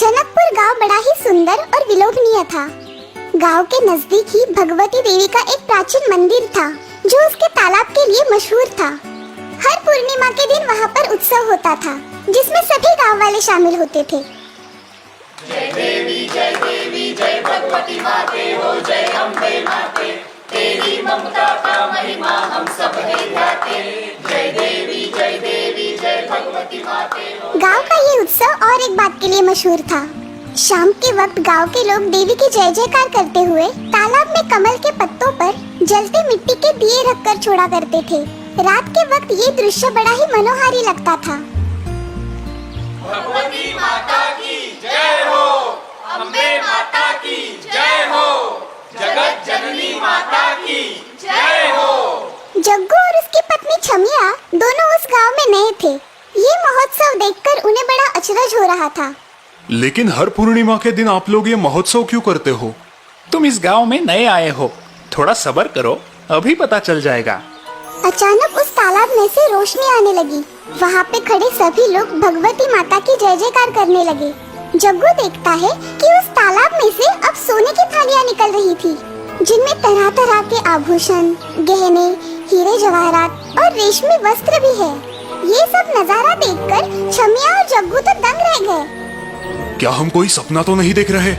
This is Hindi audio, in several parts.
जनकपुर गांव बड़ा ही सुंदर और विलोभनीय था। गांव के नजदीक ही भगवती देवी का एक प्राचीन मंदिर था जो उसके तालाब के लिए मशहूर था। हर पूर्णिमा के दिन वहां पर उत्सव होता था जिसमें सभी गांव वाले शामिल होते थे। जय देवी जय भगवती माते हो, जय अम्बे माते, तेरी ममता का महिमा हम सब है गाते। जय देवी जय भगवती माते हो। गांव का ये उत्सव और एक बात के लिए मशहूर था। शाम के वक्त गांव के लोग देवी की जय जयकार करते हुए तालाब में कमल के पत्तों पर जलते मिट्टी के दिए रखकर छोड़ा करते थे। रात के वक्त ये दृश्य बड़ा ही मनोहारी लगता था। भगवती माता की जय हो, अम्बे माता की जय हो, जगत जननी माता की जय हो। जग्गू और उसकी पत्नी छमिया दोनों उस गांव में नए थे। ये महोत्सव देखकर उन्हें बड़ा अचरज हो रहा था। लेकिन हर पूर्णिमा के दिन आप लोग ये महोत्सव क्यों करते हो? तुम इस गांव में नए आए हो, थोड़ा सब्र करो, अभी पता चल जाएगा। अचानक उस तालाब में से रोशनी आने लगी। वहाँ पे खड़े सभी लोग भगवती माता की जय जयकार करने लगे। जग्गू देखता है कि उस तालाब में से अब सोने की थालियाँ निकल रही थी जिनमें तरह तरह के आभूषण, गहने, हीरे जवाहरात और रेशमी वस्त्र भी है। ये सब नजारा देखकर छमिया और जग्गू तो दंग रह गए। क्या हम कोई सपना तो नहीं देख रहे?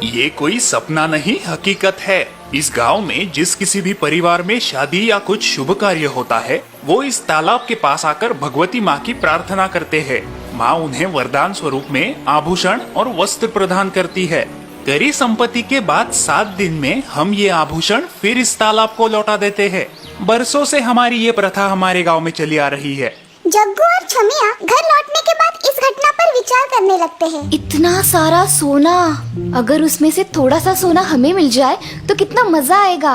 ये कोई सपना नहीं, हकीकत है। इस गांव में जिस किसी भी परिवार में शादी या कुछ शुभ कार्य होता है वो इस तालाब के पास आकर भगवती माँ की प्रार्थना करते हैं। माँ उन्हें वरदान स्वरूप में आभूषण और वस्त्र प्रदान करती है। करी संपत्ति के बाद 7 दिन में हम ये आभूषण फिर इस तालाब को लौटा देते हैं। बरसों से हमारी ये प्रथा हमारे गाँव में चली आ रही है। जग्गू और छमिया घर लौटने के बाद इस घटना पर विचार करने लगते हैं। इतना सारा सोना, अगर उसमें से थोड़ा सा सोना हमें मिल जाए तो कितना मजा आएगा।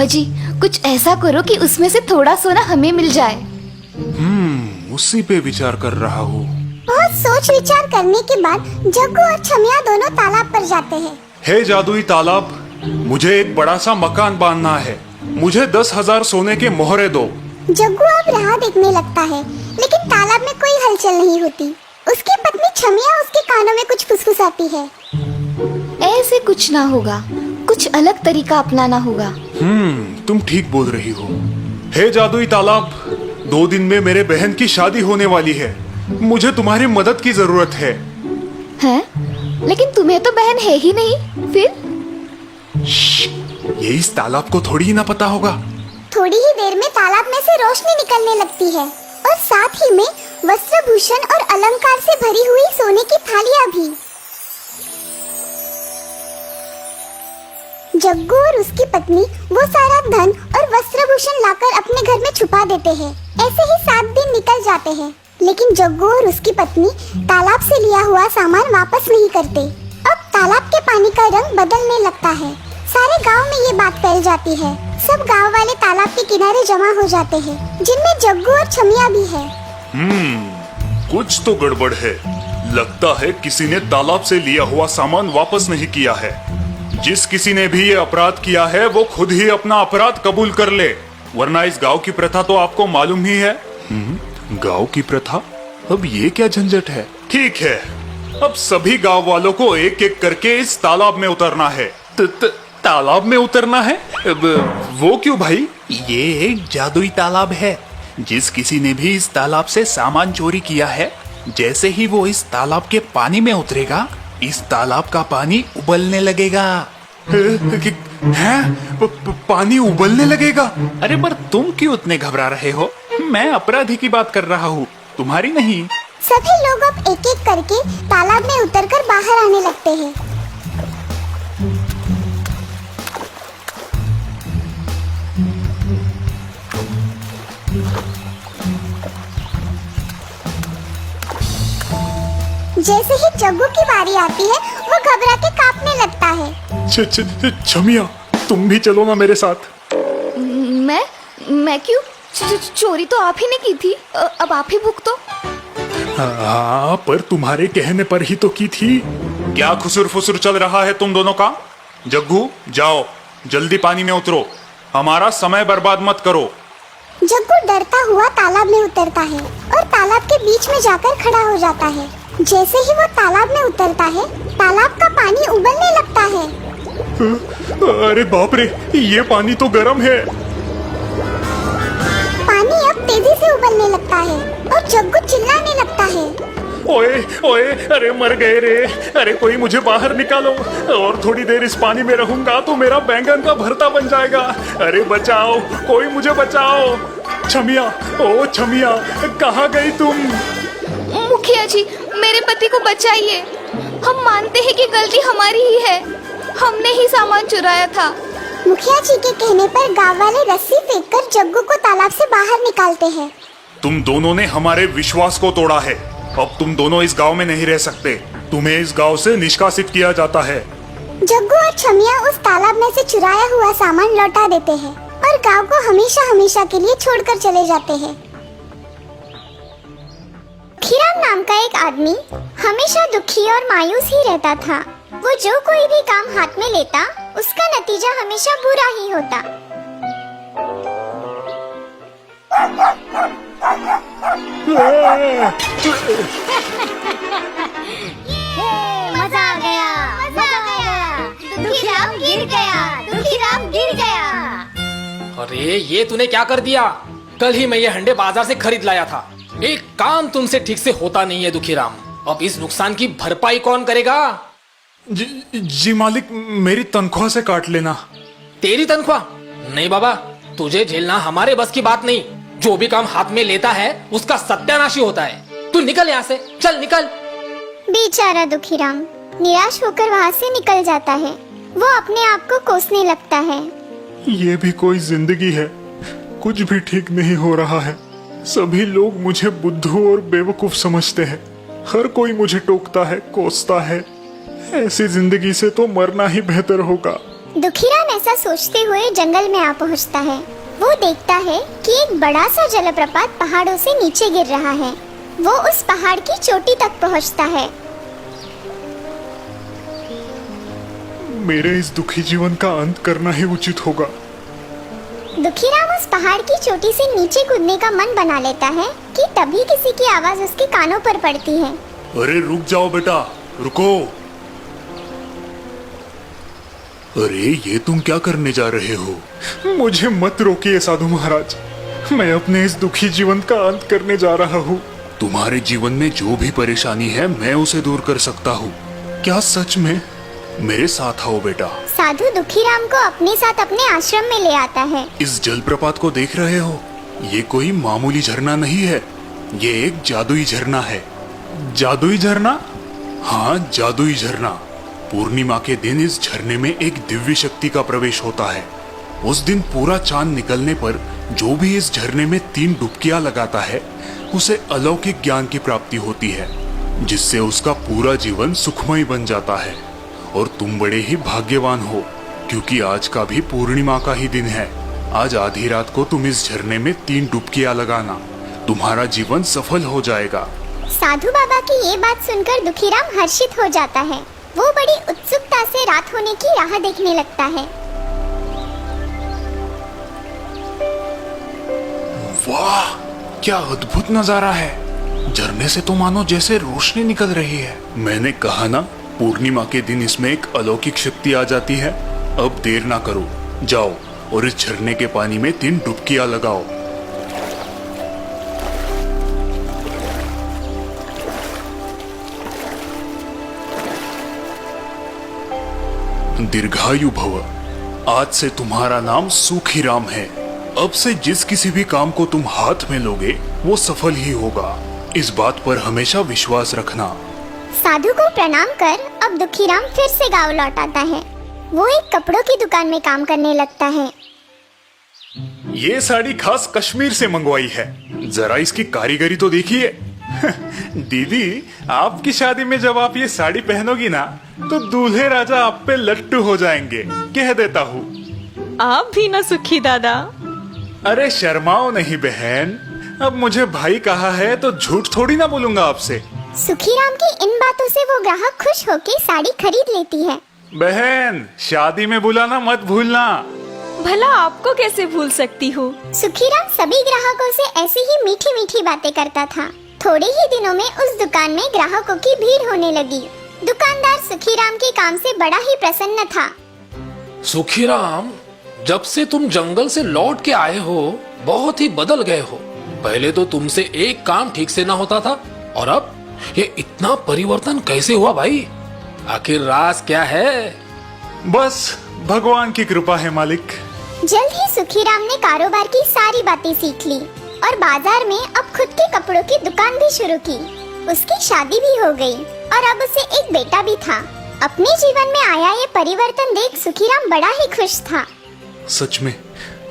अजी कुछ ऐसा करो कि उसमें से थोड़ा सोना हमें मिल जाए। उसी पे विचार कर रहा हूँ। बहुत सोच विचार करने के बाद जग्गू और छमिया दोनों तालाब पर जाते हैं। हे जादुई तालाब, मुझे एक बड़ा सा मकान बांधना है। मुझे 10,000 सोने के मोहरे दो। जग्गू अब राह देखने लगता है लेकिन तालाब में कोई हलचल नहीं होती। उसकी पत्नी छमिया उसके कानों में कुछ फुसफुसाती है। ऐसे कुछ ना होगा, कुछ अलग तरीका अपनाना होगा। तुम ठीक बोल रही हो। हे जादुई तालाब, 2 दिन में मेरे बहन की शादी होने वाली है। मुझे तुम्हारी मदद की जरूरत है। हैं? लेकिन तुम्हें तो बहन है ही नहीं। फिर ये इस तालाब को थोड़ी ही ना पता होगा। थोड़ी ही देर में तालाब में से रोशनी निकलने लगती है और साथ ही में वस्त्रभूषण और अलंकार से भरी हुई सोने की थालियां भी। जग्गू और उसकी पत्नी वो सारा धन और वस्त्रभूषण लाकर अपने घर में छुपा देते हैं। ऐसे ही 7 दिन निकल जाते हैं लेकिन जग्गू और उसकी पत्नी तालाब से लिया हुआ सामान वापस नहीं करते। अब तालाब के पानी का रंग बदलने लगता है। सारे गांव में ये बात फैल जाती है। सब गांव वाले तालाब के किनारे जमा हो जाते हैं जिनमें जग्गू और छमिया भी है। कुछ तो गड़बड़ है। लगता है किसी ने तालाब से लिया हुआ सामान वापस नहीं किया है। जिस किसी ने भी ये अपराध किया है वो खुद ही अपना अपराध कबूल कर ले, वरना इस गांव की प्रथा तो आपको मालूम ही है। गांव की प्रथा? अब ये क्या झंझट है? ठीक है, अब सभी गांव वालों को एक एक करके इस तालाब में उतरना है। तालाब में उतरना है? वो क्यों भाई? ये एक जादुई तालाब है। जिस किसी ने भी इस तालाब से सामान चोरी किया है, जैसे ही वो इस तालाब के पानी में उतरेगा, इस तालाब का पानी उबलने लगेगा। हैं? पानी उबलने लगेगा? अरे पर तुम क्यों इतने घबरा रहे हो? मैं अपराधी की बात कर रहा हूँ, तुम्हारी नहीं। सभी लोग अब एक एक करके तालाब में उतरकर बाहर आने लगते हैं। जैसे ही जग्गू की बारी आती है वो घबरा के कांपने लगता है। छमिया, तुम भी चलो ना मेरे साथ। मैं क्यों? चोरी तो आप ही ने की थी, अब आप ही भुगतो। हाँ, पर तुम्हारे कहने पर ही तो की थी। क्या खुसुर फुसुर चल रहा है तुम दोनों का? जग्गू जाओ, जल्दी पानी में उतरो, हमारा समय बर्बाद मत करो। जग्गू डरता हुआ तालाब में उतरता है और तालाब के बीच में जाकर खड़ा हो जाता है। जैसे ही वो तालाब में उतरता है, तालाब का पानी उबलने लगता है। अरे बाप रे, ये पानी तो गर्म है। पानी अब तेजी से उबलने लगता है और जग्गू चिल्लाने लगता है। ओए ओए, अरे मर गए रे। अरे कोई मुझे बाहर निकालो, और थोड़ी देर इस पानी में रहूंगा तो मेरा बैंगन का भरता बन जाएगा। अरे बचाओ, कोई मुझे बचाओ। छमिया, ओ छमिया, कहाँ गई तुम? मुखिया जी, मेरे पति को बचाइए। हम मानते हैं कि गलती हमारी ही है, हमने ही सामान चुराया था। मुखिया जी के कहने पर गांव वाले रस्सी फेंककर जग्गू को तालाब से बाहर निकालते हैं। तुम दोनों ने हमारे विश्वास को तोड़ा है। अब तुम दोनों इस गांव में नहीं रह सकते। तुम्हें इस गांव से निष्कासित किया जाता है। जग्गू और छमिया उस तालाब में से चुराया हुआ सामान लौटा देते हैं और गांव को हमेशा हमेशा के लिए छोड़कर चले जाते हैं। खीराम नाम का एक आदमी हमेशा दुखी और मायूस ही रहता था। वो जो कोई भी काम हाथ में लेता, उसका नतीजा हमेशा बुरा ही होता। मजा आ गया, मजा आ गया। दुखीराम गिर गया, दुखीराम गिर गया। अरे ये तूने क्या कर दिया? कल ही मैं ये हंडे बाजार से खरीद लाया था। एक काम तुमसे ठीक से होता नहीं है दुखीराम। अब इस नुकसान की भरपाई कौन करेगा? जी मालिक, मेरी तनख्वाह से काट लेना। तेरी तनख्वाह? नहीं बाबा, तुझे झेलना हमारे बस की बात नहीं। जो भी काम हाथ में लेता है उसका सत्यानाशी होता है। तू निकल यहाँ से, चल निकल। बेचारा दुखीराम निराश होकर वहाँ से निकल जाता है। वो अपने आप को कोसने लगता है। ये भी कोई जिंदगी है? कुछ भी ठीक नहीं हो रहा है। सभी लोग मुझे बुद्धू और बेवकूफ समझते हैं। हर कोई मुझे टोकता है, कोसता है। ऐसी जिंदगी से तो मरना ही बेहतर होगा। दुखीराम ऐसा सोचते हुए जंगल में आ पहुँचता है। वो देखता है कि एक बड़ा सा जलप्रपात पहाड़ों से नीचे गिर रहा है। वो उस पहाड़ की चोटी तक पहुँचता है। मेरे इस दुखी जीवन का अंत करना ही उचित होगा। दुखीराम उस पहाड़ की चोटी से नीचे कूदने का मन बना लेता है कि तभी किसी की आवाज उसके कानों पर पड़ती है। अरे रुक जाओ बेटा, रुको। अरे ये तुम क्या करने जा रहे हो? मुझे मत रोकिए साधु महाराज। मैं अपने इस दुखी जीवन का अंत करने जा रहा हूँ। तुम्हारे जीवन में जो भी परेशानी है, मैं उसे दूर कर सकता हूँ। क्या सच में? मेरे साथ आओ बेटा। साधु दुखीराम को अपने साथ अपने आश्रम में ले आता है। इस जलप्रपात को देख रहे हो? ये कोई मामूली झरना नहीं है, ये एक जादुई झरना है। जादुई झरना? हाँ, जादुई झरना। पूर्णिमा के दिन इस झरने में एक दिव्य शक्ति का प्रवेश होता है। उस दिन पूरा चांद निकलने पर जो भी इस झरने में 3 डुबकियां लगाता है, उसे अलौकिक ज्ञान की प्राप्ति होती है, जिससे उसका पूरा जीवन सुखमय बन जाता है। और तुम बड़े ही भाग्यवान हो, क्योंकि आज का भी पूर्णिमा का ही दिन है। आज आधी रात को तुम इस झरने में 3 डुबकियां लगाना, तुम्हारा जीवन सफल हो जाएगा। साधु बाबा की ये बात सुनकर दुखीराम हर्षित हो जाता है। वो बड़ी उत्सुकता से रात होने की राह देखने लगता है। वाह, क्या अद्भुत नजारा है। झरने से तो मानो जैसे रोशनी निकल रही है। मैंने कहा ना, पूर्णिमा के दिन इसमें एक अलौकिक शक्ति आ जाती है। अब देर ना करो, जाओ और इस झरने के पानी में 3 डुबकियां लगाओ। दीर्घायु भव। आज से तुम्हारा नाम सुखीराम है। अब से जिस किसी भी काम को तुम हाथ में लोगे, वो सफल ही होगा। इस बात पर हमेशा विश्वास रखना। साधु को प्रणाम कर अब दुखीराम फिर से गांव लौट आता है। वो एक कपड़ों की दुकान में काम करने लगता है। ये साड़ी खास कश्मीर से मंगवाई है, जरा इसकी कारीगरी तो देखिए। दीदी, आपकी शादी में जब आप ये साड़ी पहनोगी ना, तो दूल्हे राजा आप पे लट्टू हो जाएंगे, कह देता हूँ। आप भी ना सुखी दादा। अरे शर्माओ नहीं बहन, अब मुझे भाई कहा है तो झूठ थोड़ी ना बोलूंगा आपसे। सुखीराम की इन बातों से वो ग्राहक खुश होकर साड़ी खरीद लेती है। बहन, शादी में बुलाना मत भूलना। भला आपको कैसे भूल सकती हूँ। सुखीराम सभी ग्राहकों से ऐसी ही मीठी मीठी बातें करता था। थोड़े ही दिनों में उस दुकान में ग्राहकों की भीड़ होने लगी। दुकानदार सुखीराम के काम से बड़ा ही प्रसन्न था। सुखीराम, जब से तुम जंगल से लौट के आए हो बहुत ही बदल गए हो। पहले तो तुमसे एक काम ठीक से ना होता था और अब ये इतना परिवर्तन कैसे हुआ भाई? आखिर राज क्या है? बस भगवान की कृपा है मालिक। जल्द ही सुखीराम ने कारोबार की सारी बातें सीख ली और बाजार में अब खुद के कपड़ों की दुकान भी शुरू की। उसकी शादी भी हो गई और अब उसे एक बेटा भी था। अपने जीवन में आया ये परिवर्तन देख सुखीराम बड़ा ही खुश था। सच में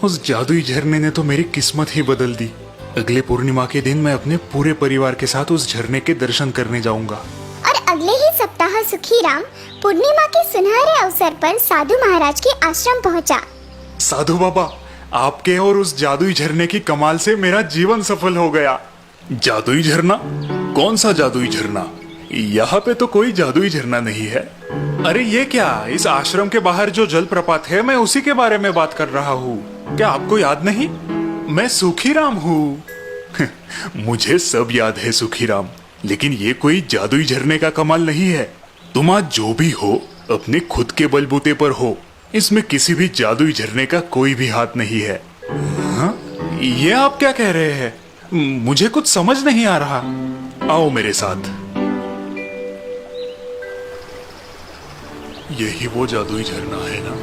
उस जादुई झरने ने तो मेरी किस्मत ही बदल दी। अगले पूर्णिमा के दिन मैं अपने पूरे परिवार के साथ उस झरने के दर्शन करने जाऊंगा। और अगले ही सप्ताह सुखीराम पूर्णिमा के सुनहरे अवसर पर साधु महाराज के आश्रम पहुंचा। साधु बाबा, आपके और उस जादुई झरने की कमाल से मेरा जीवन सफल हो गया। जादुई झरना? कौन सा जादुई झरना? यहाँ पे तो कोई जादुई झरना नहीं है। अरे ये क्या, इस आश्रम के बाहर जो जलप्रपात है मैं उसी के बारे में बात कर रहा हूँ। क्या आपको याद नहीं? मैं सुखीराम हूँ। मुझे सब याद है सुखीराम, लेकिन ये कोई जादुई झरने का कमाल नहीं है। तुम आज जो भी हो अपने खुद के बलबूते पर हो। इसमें किसी भी जादुई झरने का कोई भी हाथ नहीं है। हाँ? ये आप क्या कह रहे हैं? मुझे कुछ समझ नहीं आ रहा। आओ मेरे साथ। यही वो जादुई झरना है ना?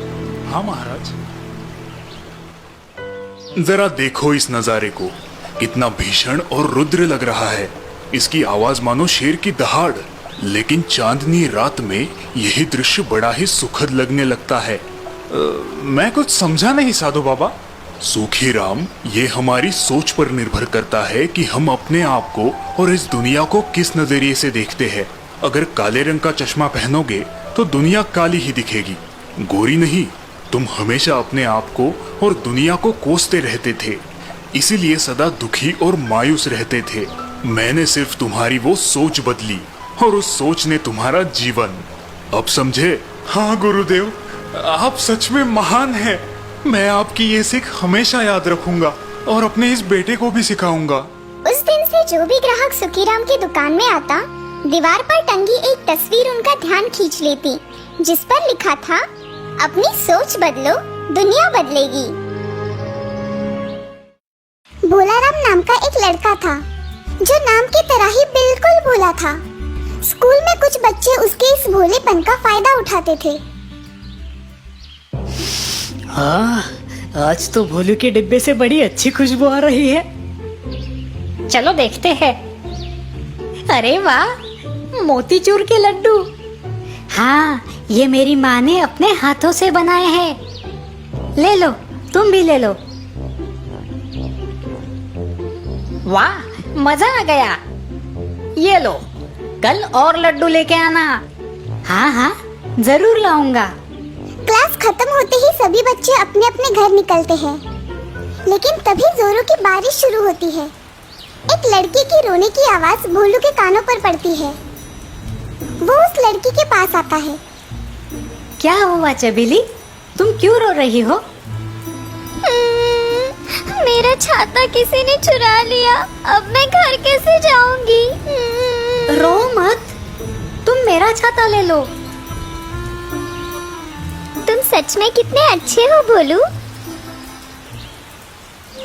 हाँ महाराज। जरा देखो इस नजारे को, कितना भीषण और रुद्र लग रहा है। इसकी आवाज मानो शेर की दहाड़। लेकिन चांदनी रात में यही दृश्य बड़ा ही सुखद लगने लगता है। मैं कुछ समझा नहीं साधु बाबा। सुखीराम, ये हमारी सोच पर निर्भर करता है कि हम अपने आप को और इस दुनिया को किस नजरिए से देखते हैं। अगर काले रंग का चश्मा पहनोगे तो दुनिया काली ही दिखेगी, गोरी नहीं। तुम हमेशा अपने आप को और दुनिया को कोसते रहते थे, इसीलिए सदा दुखी और मायूस रहते थे। मैंने सिर्फ तुम्हारी वो सोच बदली और उस सोच ने तुम्हारा जीवन। अब समझे? हाँ गुरुदेव, आप सच में महान हैं। मैं आपकी ये सीख हमेशा याद रखूंगा और अपने इस बेटे को भी सिखाऊंगा। उस दिन से जो भी ग्राहक सुखीराम की दुकान में आता, दीवार पर टंगी एक तस्वीर उनका ध्यान खींच लेती, जिस पर लिखा था, अपनी सोच बदलो, दुनिया बदलेगी। भोलाराम नाम का एक लड़का था, जो नाम की तरह ही बिल्कुल भोला था। स्कूल में कुछ बच्चे उसके इस भोलेपन का फायदा उठाते थे। हाँ, आज तो भोलू के डिब्बे से बड़ी अच्छी खुशबू आ रही है। चलो देखते हैं। अरे वाह, मोतीचूर के लड्डू। हाँ, ये मेरी माँ ने अपने हाथों से बनाए हैं। ले लो, तुम भी ले लो। वाह, मजा आ गया। ये लो, कल और लड्डू लेके आना। हाँ हाँ, जरूर लाऊंगा। क्लास खत्म होते ही सभी बच्चे अपने अपने घर निकलते हैं, लेकिन तभी जोरों की बारिश शुरू होती है। एक लड़की की रोने की आवाज भोलू के कानों पर पड़ती है। वो उस लड़की के पास आता है। क्या हुआ चबीली, तुम क्यों रो रही हो? मेरा छाता किसी ने चुरा लिया, अब मैं घर कैसे जाऊंगी? रो मत, तुम मेरा छाता ले लो। तुम सच में कितने अच्छे हो भोलू।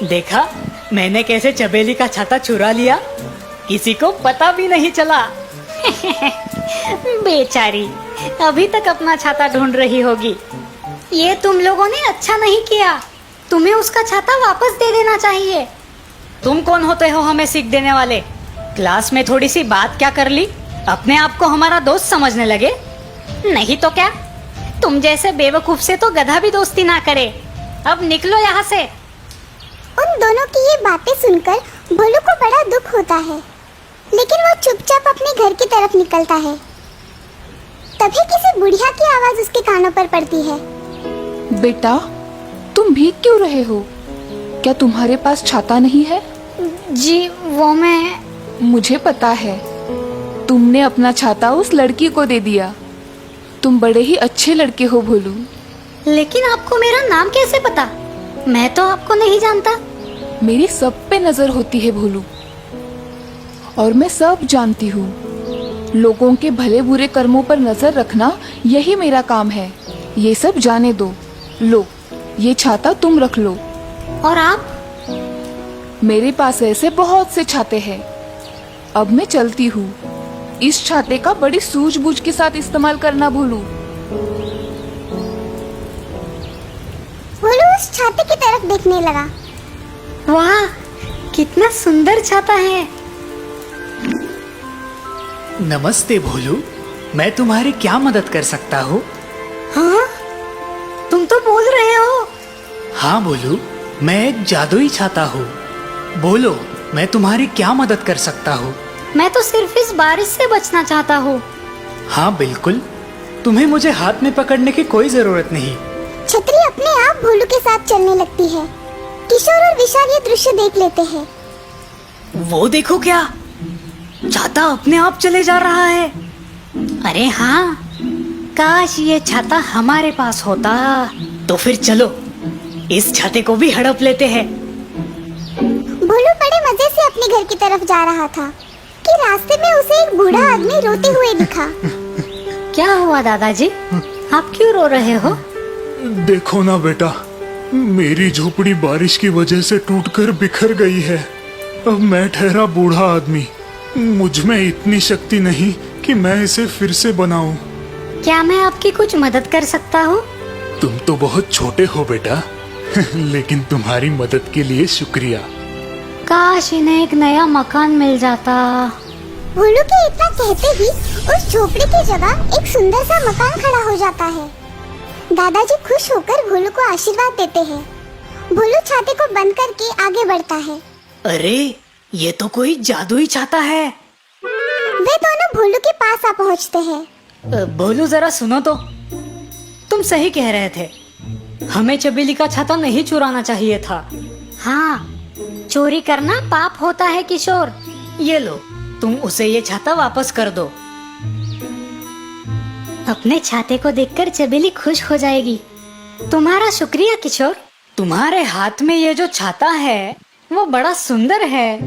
देखा, मैंने कैसे चबेली का छाता चुरा लिया, किसी को पता भी नहीं चला। बेचारी, अभी तक अपना छाता ढूंढ रही होगी। ये तुम लोगों ने अच्छा नहीं किया, तुम्हें उसका छाता वापस दे देना चाहिए। तुम कौन होते हो हमें सीख देने वाले? क्लास में थोड़ी सी बात क्या कर ली, अपने आप को हमारा दोस्त समझने लगे। नहीं तो क्या, तुम जैसे बेवकूफ से तो गधा भी दोस्ती ना करे। अब निकलो यहाँ से। उन दोनों की ये बातें सुनकर भोलू को बड़ा दुख होता है, लेकिन वो चुपचाप अपने घर की तरफ निकलता है। तभी किसी बुढ़िया की आवाज उसके कानों पर पड़ती है। बेटा, तुम भीग क्यों रहे हो? क्या तुम्हारे पास छाता नहीं है? जी, वो मैं... मुझे पता है, तुमने अपना छाता उस लड़की को दे दिया। तुम बड़े ही अच्छे लड़के हो भोलू। लेकिन आपको मेरा नाम कैसे पता? मैं तो आपको नहीं जानता। मेरी सब पे नजर होती है भोलू। और मैं सब जानती हूँ। लोगों के भले बुरे कर्मों पर नजर रखना यही मेरा काम है। ये सब जाने दो। लो, ये छाता तुम रख लो। और आप? मेरे पास ऐसे बहुत से छाते हैं। अब मैं चलती हूँ। इस छाते का बड़ी सूझबूझ के साथ इस्तेमाल करना भोलू। भोलू उस छाते की तरफ देखने लगा। वाह, कितना सुंदर छाता है। नमस्ते भोलू, मैं तुम्हारी क्या मदद कर सकता हूँ? हाँ, तुम तो बोल रहे हो। हाँ भोलू, मैं एक जादुई छाता हूँ। बोलो, मैं तुम्हारी क्या मदद कर सकता हूँ? मैं तो सिर्फ इस बारिश से बचना चाहता हूँ। हाँ बिल्कुल, तुम्हें मुझे हाथ में पकड़ने की कोई जरूरत नहीं। छतरी अपने आप भोलू के साथ चलने लगती है। किशोर और विशाल ये दृश्य देख लेते हैं। वो देखो क्या, छाता अपने आप चले जा रहा है। अरे हाँ, काश ये छाता हमारे पास होता। तो फिर चलो, इस छाते को भी हड़प लेते हैं। भोलू बड़े मजे से अपने घर की तरफ जा रहा था कि रास्ते में उसे एक बूढ़ा आदमी रोते हुए दिखा। क्या हुआ दादाजी, आप क्यों रो रहे हो? देखो ना बेटा, मेरी झोपड़ी बारिश की वजह से टूटकर बिखर गई है। अब मैं ठहरा बूढ़ा आदमी, मुझ में इतनी शक्ति नहीं कि मैं इसे फिर से बनाऊं। क्या मैं आपकी कुछ मदद कर सकता हूँ? तुम तो बहुत छोटे हो बेटा, लेकिन तुम्हारी मदद के लिए शुक्रिया। काश इन्हें एक नया मकान मिल जाता। भोलू के इतना कहते ही उस झोपड़ी की जगह एक सुंदर सा मकान खड़ा हो जाता है। दादाजी खुश होकर भोलू को आशीर्वाद देते हैं। भोलू छाते को बंद करके आगे बढ़ता है। अरे, ये तो कोई जादुई छाता है। वे दोनों भोलू के पास आ पहुँचते हैं। भोलू जरा सुनो तो, तुम सही कह रहे थे। हमें चबेली का छाता नहीं चुराना चाहिए था। हाँ, चोरी करना पाप होता है किशोर। ये लो, तुम उसे ये छाता वापस कर दो। अपने छाते को देखकर चबेली खुश हो जाएगी। तुम्हारा शुक्रिया किशोर। तुम्हारे हाथ में ये जो छाता है वो बड़ा सुंदर है।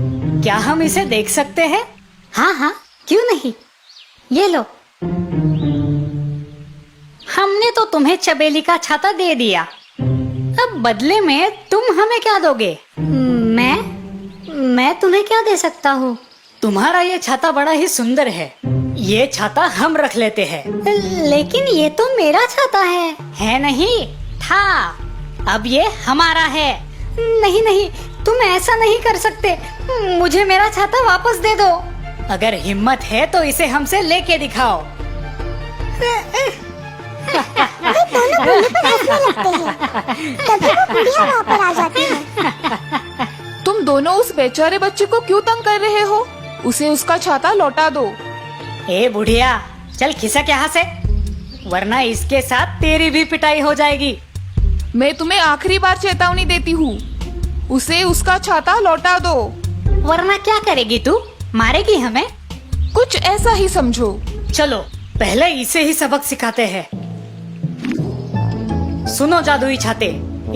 क्या हम इसे देख सकते हैं? हाँ हाँ, क्यों नहीं। ये लो। हमने तो तुम्हें चबेली का छाता दे दिया, अब बदले में तुम हमें क्या दोगे? मैं तुम्हें क्या दे सकता हूँ? तुम्हारा ये छाता बड़ा ही सुंदर है, ये छाता हम रख लेते हैं। लेकिन ये तो मेरा छाता है नहीं था, अब ये हमारा है। नहीं नहीं, तुम ऐसा नहीं कर सकते। मुझे मेरा छाता वापस दे दो। अगर हिम्मत है तो इसे हमसे लेके दिखाओ। वे दोनों भोलू पर हंसने लगते हैं। तभी वो बुढ़िया वहाँ पर आ जाती है। तुम दोनों उस बेचारे बच्चे को क्यों तंग कर रहे हो? उसे उसका छाता लौटा दो। ए बुढ़िया, चल खिसक यहाँ से, वरना इसके साथ तेरी भी पिटाई हो जाएगी। मैं तुम्हें आखिरी बार चेतावनी देती हूँ, उसे उसका छाता लौटा दो। वरना क्या करेगी तू? मारेगी हमें? कुछ ऐसा ही समझो। चलो पहले इसे ही सबक सिखाते हैं। सुनो जादुई छाते,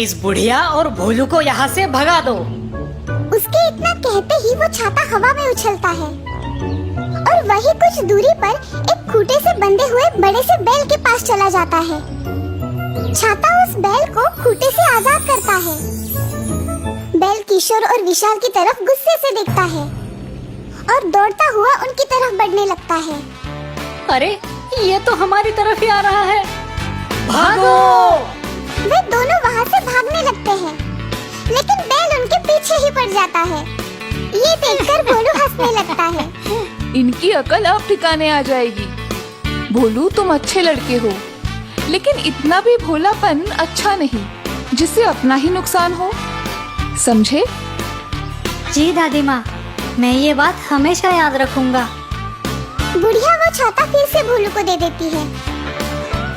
इस बुढ़िया और भोलू को यहाँ से भगा दो। उसके इतना कहते ही वो छाता हवा में उछलता है और वही कुछ दूरी पर एक खूंटे से बंधे हुए बड़े से बैल के पास चला जाता है। छाता उस बैल को खूंटे से आजाद करता है। बैल किशोर और विशाल की तरफ गुस्से से देखता है और दौड़ता हुआ उनकी तरफ बढ़ने लगता है। अरे, ये तो हमारी तरफ ही आ रहा है। भागो! वे दोनों वहाँ से भागने लगते हैं, लेकिन बैल उनके पीछे ही पड़ जाता है। ये देखकर भोलू हंसने लगता है। इनकी अकल अब ठिकाने आ जाएगी। भोलू, तुम अच्छे लड़के हो, लेकिन इतना भी भोलापन अच्छा नहीं जिससे अपना ही नुकसान हो, समझे? जी दादी माँ, मैं ये बात हमेशा याद रखूंगा। बुढ़िया वो छाता फिर से भोलू को दे देती है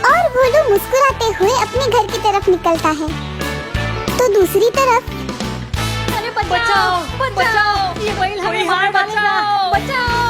और भोलू मुस्कुराते हुए अपने घर की तरफ निकलता है। तो दूसरी तरफ, अरे बचाओ, बचाओ, ये बैल हमें मार डालेगा। बचाओ!